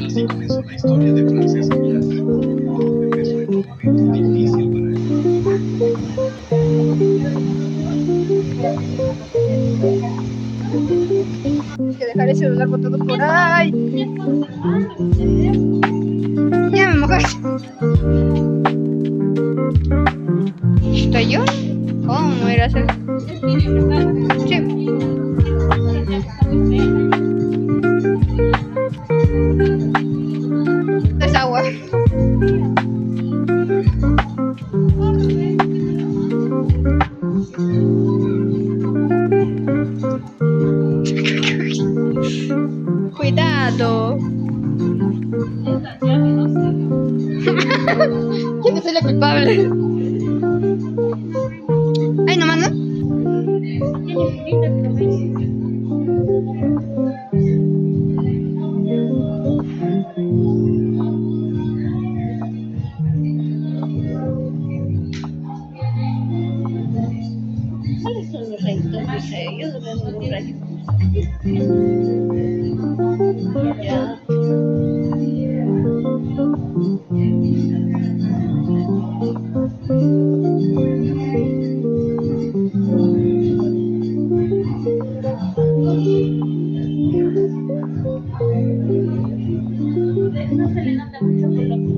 Así comenzó la historia de Francesc Villatoro, que empezó en un momento difícil para él. Que dejar el celular botado por ahí. Ya me mojaste. ¿Estoy yo? ¿Cómo era hacer? Sí. Es agua. Cuidado. ¿Quién es el culpable? Ay, nomás no. ¿Cuáles son los réditos? No sé, yo no veo ningún rédito. Ya. No se le nota mucho por lo que...